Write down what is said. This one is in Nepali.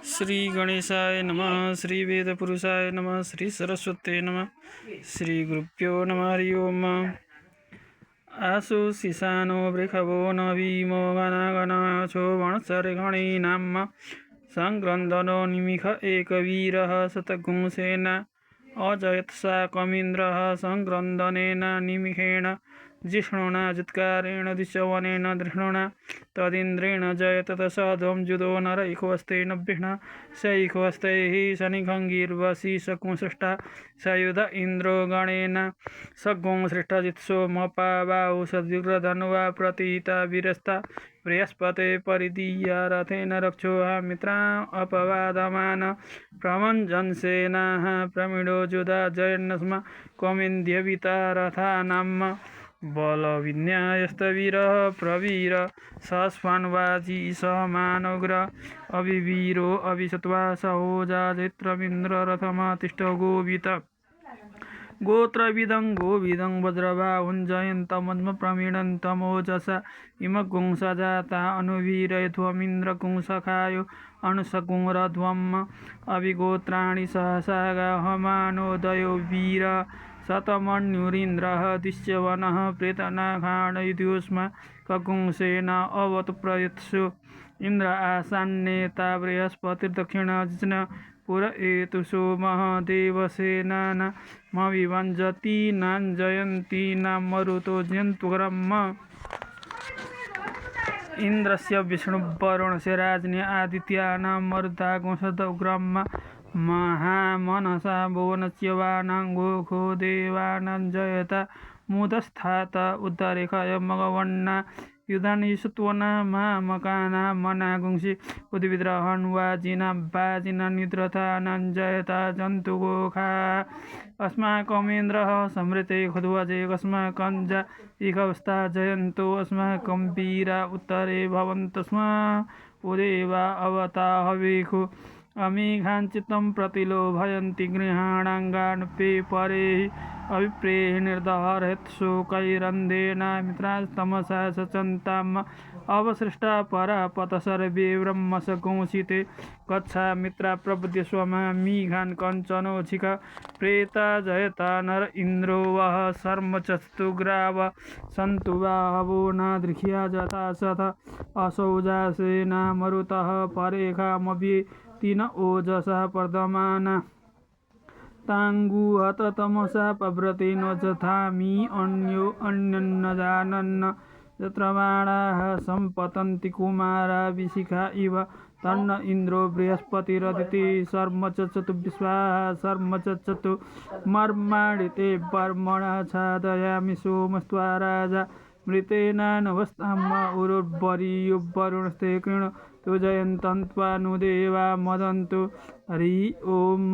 श्री गणेशाय नमः। श्री वेदपुरुषाय नमः। श्री सरस्वती नमः। श्री गुरुभ्यो नमः। हरि ओम। आशु शिशानो वृषभो न भीमो गणागणाचो वणसर्गणी नाम संक्रन्दनो निमिष एकवीरः शतघुंसेन अजयत्सा कमीन्द्रः संक्रन्दनेन निमिषेण जिष्णुना जित्कारेण दिशवनेन दृष्णुना तदिन्द्रेण जयत तदसध्वं जुदो नर इक्वस्तेन विष्णा स इक्वस्तैः शनिखङ्गिर्वशी शकुंसृष्टा सयुध इन्द्रो गणेन सगुंसृष्टा जित्सो मपाबाहु सद्युग्रधनुवा प्रतीता वीरस्ता बृहस्पते परिदीया रथेन रक्षोहा मित्रा अपवादमान प्रमञ्जनसेनाः प्रमीडो जुदा जयन्नस्मा कौमिन्द्यविता रथा नाम बलविन्यायस्तवीरः प्रवीर सस्वान्वाजी समानोग्र अभिवीरो अभिसत्वा सहोजा चैत्रमिन्द्र रथमातिष्ठ गोवित गोत्रविदं गोविदं वज्रबाहुञ्जयन्तमद्म प्रमीणन्तमोजसा इमगुंसा जाता अनुवीरयध्वमिन्द्रगुंसखायो अनुसगुंरध्वम् अभिगोत्राणि सहसा गाहमानोदयो वीर शतमन्युरीन्द्रः दिश्यवनः प्रेतनाखाणयुध्योस्मा कगुंसेन अवतु प्रयत्सु इन्द्र आसान्नेता बृहस्पतिर्दक्षिणजिन पुरएतु सोमः देवसेनामभिवञ्जतीनां जयन्तीनां मरुतो जन्तुग्रम इन्द्रस्य विष्णुवरुणस्य राज्ञ आदित्यानां मरुतागुंसदग्रम महामनसा भुवनच्यवानां गोखो देवानां जयता मुदस्थात उद्धरेखय मगवन्ना युधानिषत्वना मामकाना मनागुंसि उद्विद्रहन्वाजिना वाजिना निद्रथानां जयता जन्तुगोखा अस्माकमेन्द्रः समृते खुध्वजे अस्माकञ्जा इकवस्था जयन्तो अस्माकं वीरा उत्तरे भवन्तु स्म उदेवा अवता हविखु अमीघाञ्चितं प्रतिलोभयन्ति गृहाणाङ्गान् पे परेः अभिप्रेः निर्दहरहत्शोकैरन्धेन मित्रास्तमसा सचन्ताम् अवसृष्टा परापत सर्वे ब्रह्मसगुंसिते गच्छा मित्रा प्रबुद्ध स्वमामीघान् कञ्चनोच्छिका प्रेता जयता नर इन्द्रो वः शर्मचस्तुग्राव सन्तु बाहवो नादृह्या जथा सथ असौजासेना मरुतः परेखामभि तीन ओजसा प्रदमाना ताङ्गुहत तमसा पव्रतेन जथामि अन्यो अन्यन्न जानन्न यत्र बाणाः सम्पतन्ति कुमारा विशिखा इव तन्न इन्द्रो बृहस्पतिरदिति शर्मचचतु विश्वाः शर्मचचतु मर्माणिते वर्मणा छादयामि सोमस्त्वा राजा मृतेन नवस्ताम उरुर्वरीयो वरुणस्ते कृणु तु जयन्तं त्वा नु देवा मदन्तु हरि ओम।